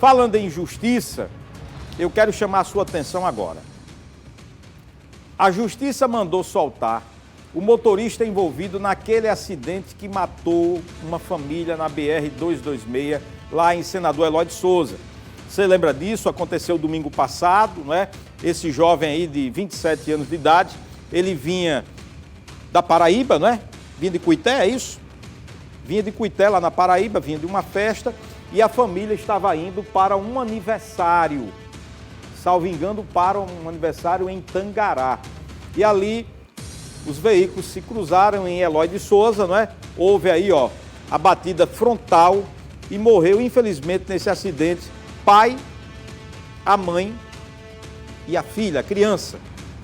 Falando em justiça, eu quero chamar a sua atenção agora. A justiça mandou soltar o motorista envolvido naquele acidente que matou uma família na BR-226, lá em Senador Eloy de Souza. Você lembra disso? Aconteceu domingo passado, não é? Esse jovem aí de 27 anos de idade, ele vinha da Paraíba, não é? Vinha de Cuité, é isso? Vinha de Cuité, lá na Paraíba, vinha de uma festa, e a família estava indo para um aniversário, salvo engano, para um aniversário em Tangará. E ali os veículos se cruzaram em Eloy de Souza, não é? Houve aí, ó, a batida frontal e morreu, infelizmente, nesse acidente, pai, a mãe e a filha, a criança,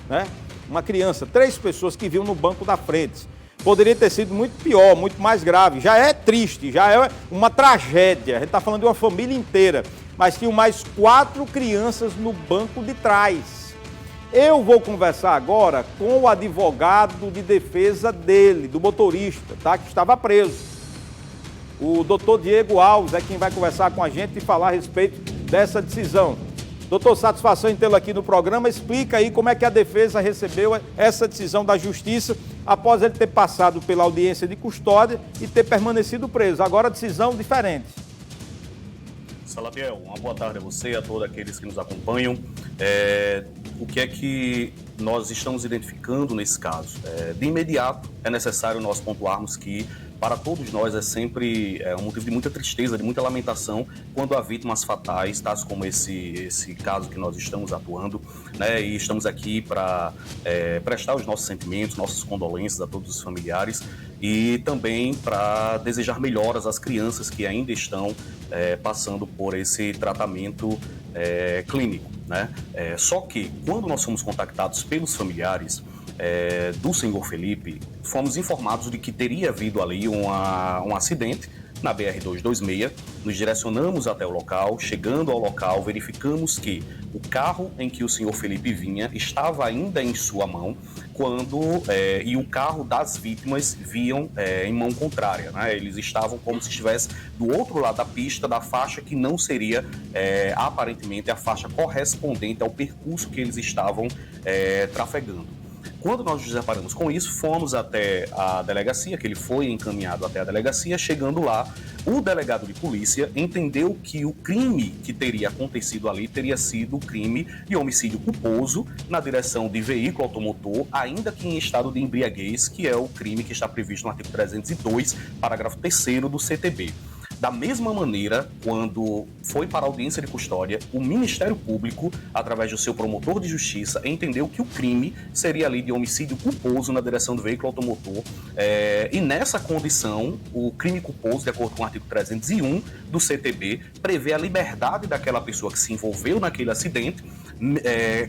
né? Uma criança, 3 pessoas que viam no banco da frente. Poderia ter sido muito pior, muito mais grave. Já é triste, já é uma tragédia. A gente está falando de uma família inteira, mas tinham mais 4 crianças no banco de trás. Eu vou conversar agora com o advogado de defesa dele, do motorista, tá? Que estava preso. O doutor Diego Alves é quem vai conversar com a gente e falar a respeito dessa decisão. Doutor, satisfação em tê-lo aqui no programa. Explica aí como é que a defesa recebeu essa decisão da Justiça após ele ter passado pela audiência de custódia e ter permanecido preso. Agora, decisão diferente. Salatiel, uma boa tarde a você e a todos aqueles que nos acompanham. O que é que nós estamos identificando nesse caso? De imediato, é necessário nós pontuarmos que para todos nós é sempre um motivo de muita tristeza, de muita lamentação, quando há vítimas fatais, tais como esse caso que nós estamos atuando, né? E estamos aqui para prestar os nossos sentimentos, nossas condolências a todos os familiares e também para desejar melhoras às crianças que ainda estão passando por esse tratamento clínico, né? Só que, quando nós fomos contactados pelos familiares do senhor Felipe, fomos informados de que teria havido ali um acidente na BR-226, nos direcionamos até o local, chegando ao local, verificamos que o carro em que o senhor Felipe vinha estava ainda em sua mão, e o carro das vítimas viam em mão contrária, né? Eles estavam como se estivesse do outro lado da pista, da faixa que não seria aparentemente a faixa correspondente ao percurso que eles estavam trafegando. Quando nós nos deparamos com isso, fomos até a delegacia, que ele foi encaminhado até a delegacia. Chegando lá, o delegado de polícia entendeu que o crime que teria acontecido ali teria sido o crime de homicídio culposo na direção de veículo automotor, ainda que em estado de embriaguez, que é o crime que está previsto no artigo 302, parágrafo 3º do CTB. Da mesma maneira, quando foi para a audiência de custódia, o Ministério Público, através do seu promotor de justiça, entendeu que o crime seria ali de homicídio culposo na direção do veículo automotor. E nessa condição, o crime culposo, de acordo com o artigo 301 do CTB, prevê a liberdade daquela pessoa que se envolveu naquele acidente,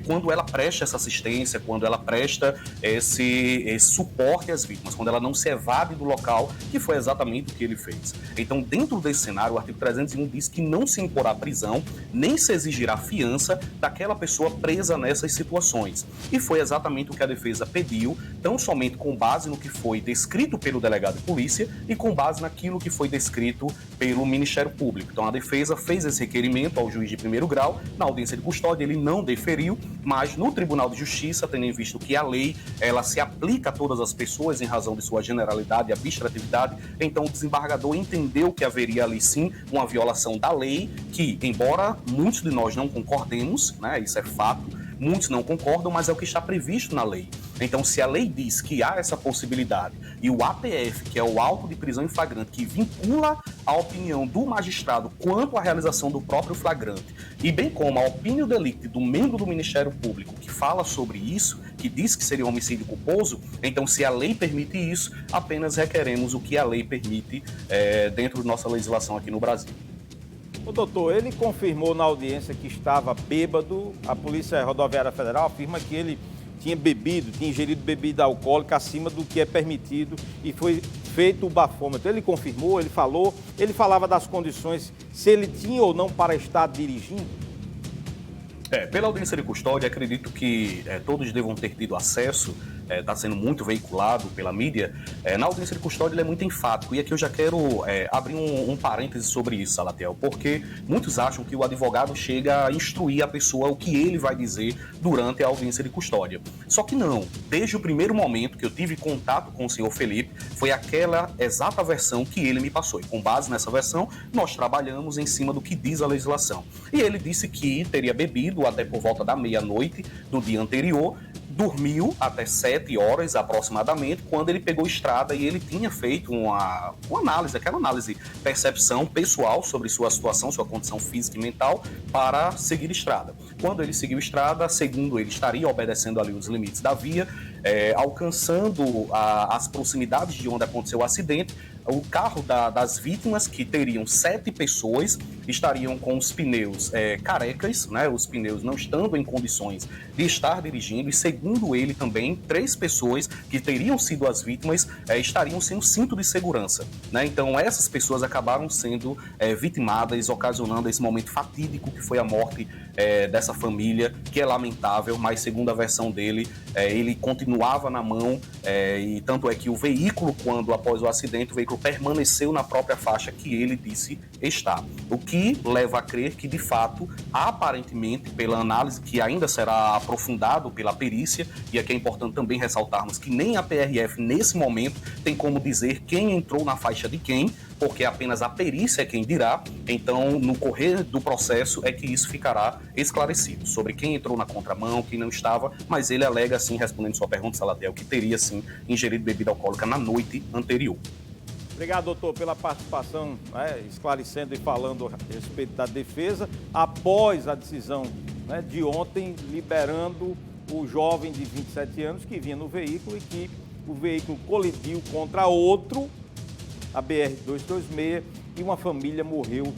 quando ela presta essa assistência, quando ela presta esse suporte às vítimas, quando ela não se evade do local, que foi exatamente o que ele fez. Então, dentro desse cenário, o artigo 301 diz que não se imporá prisão, nem se exigirá fiança daquela pessoa presa nessas situações. E foi exatamente o que a defesa pediu, tão somente com base no que foi descrito pelo delegado de polícia e com base naquilo que foi descrito pelo Ministério Público. Então, a defesa fez esse requerimento ao juiz de primeiro grau, na audiência de custódia ele não deferiu, mas no Tribunal de Justiça, tendo em vista que a lei ela se aplica a todas as pessoas em razão de sua generalidade e abstratividade, então o desembargador entendeu que haveria ali sim uma violação da lei, que embora muitos de nós não concordemos, né, isso é fato, muitos não concordam, mas é o que está previsto na lei. Então, se a lei diz que há essa possibilidade e o APF, que é o auto de prisão em flagrante, que vincula a opinião do magistrado quanto à realização do próprio flagrante, e bem como a opinião delicti do membro do Ministério Público que fala sobre isso, que diz que seria um homicídio culposo, então, se a lei permite isso, apenas requeremos o que a lei permite dentro da nossa legislação aqui no Brasil. O doutor, ele confirmou na audiência que estava bêbado. A Polícia Rodoviária Federal afirma que ele tinha ingerido bebida alcoólica acima do que é permitido e foi feito o bafômetro. Ele confirmou, ele falou, ele falava das condições, se ele tinha ou não para estar dirigindo? Pela audiência de custódia, acredito que todos devam ter tido acesso está sendo muito veiculado pela mídia, na audiência de custódia ele é muito enfático. E aqui eu já quero abrir um parêntese sobre isso, Salatiel, porque muitos acham que o advogado chega a instruir a pessoa o que ele vai dizer durante a audiência de custódia. Só que não. Desde o primeiro momento que eu tive contato com o senhor Felipe, foi aquela exata versão que ele me passou. E com base nessa versão, nós trabalhamos em cima do que diz a legislação. E ele disse que teria bebido até por volta da meia-noite do dia anterior, dormiu até 7 horas aproximadamente, quando ele pegou estrada e ele tinha feito uma análise, aquela análise percepção pessoal sobre sua situação, sua condição física e mental, para seguir estrada. Quando ele seguiu estrada, segundo ele, estaria obedecendo ali os limites da via, alcançando as proximidades de onde aconteceu o acidente. O carro das vítimas, que teriam 7 pessoas, estariam com os pneus carecas, né? Os pneus não estando em condições de estar dirigindo, e segundo ele também, 3 pessoas que teriam sido as vítimas estariam sem o cinto de segurança, né? Então essas pessoas acabaram sendo vitimadas, ocasionando esse momento fatídico que foi a morte dessa família, que é lamentável, mas segundo a versão dele, ele continuava na mão, e tanto é que o veículo, quando após o acidente, o veículo permaneceu na própria faixa que ele disse estar. O que leva a crer que, de fato, aparentemente, pela análise que ainda será aprofundado pela perícia, e aqui é importante também ressaltarmos que nem a PRF, nesse momento, tem como dizer quem entrou na faixa de quem, porque apenas a perícia é quem dirá. Então, no correr do processo é que isso ficará esclarecido, sobre quem entrou na contramão, quem não estava, mas ele alega, sim, respondendo sua pergunta, Salatiel, que teria, sim, ingerido bebida alcoólica na noite anterior. Obrigado, doutor, pela participação, esclarecendo e falando a respeito da defesa, após a decisão de ontem, liberando o jovem de 27 anos que vinha no veículo e que o veículo colidiu contra outro, a BR-226, e uma família morreu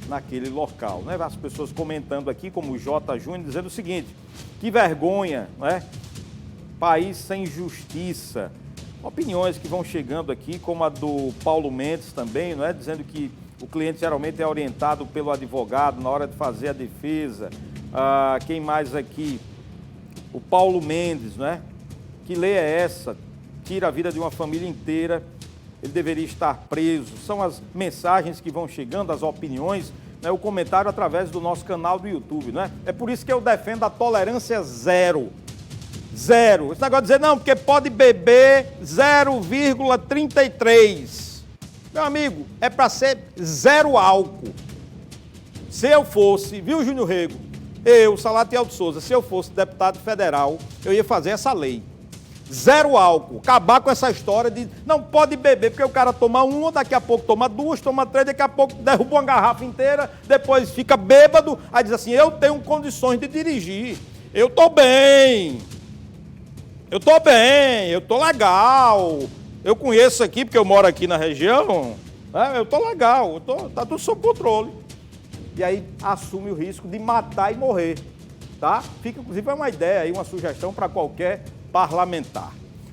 naquele local. As pessoas comentando aqui, como o J. Júnior, dizendo o seguinte: que vergonha, país sem justiça. Opiniões que vão chegando aqui, como a do Paulo Mendes também, dizendo que o cliente geralmente é orientado pelo advogado na hora de fazer a defesa. Quem mais aqui? O Paulo Mendes, Que lei é essa? Tira a vida de uma família inteira, ele deveria estar preso. São as mensagens que vão chegando, as opiniões, o comentário através do nosso canal do YouTube, É por isso que eu defendo a tolerância zero. Zero. Esse negócio de dizer, não, porque pode beber 0,33. Meu amigo, é para ser zero álcool. Se eu fosse, viu, Júnior Rego? Eu, Salatiel de Souza, se eu fosse deputado federal, eu ia fazer essa lei. Zero álcool. Acabar com essa história de não pode beber, porque o cara toma uma, daqui a pouco toma 2, toma 3, daqui a pouco derruba uma garrafa inteira, depois fica bêbado, aí diz assim, eu tenho condições de dirigir. Eu tô bem. Eu tô legal, eu conheço aqui, porque eu moro aqui na região, eu tô legal, tá tudo sob controle. E aí assume o risco de matar e morrer, tá? Fica, inclusive, uma ideia aí, uma sugestão para qualquer parlamentar.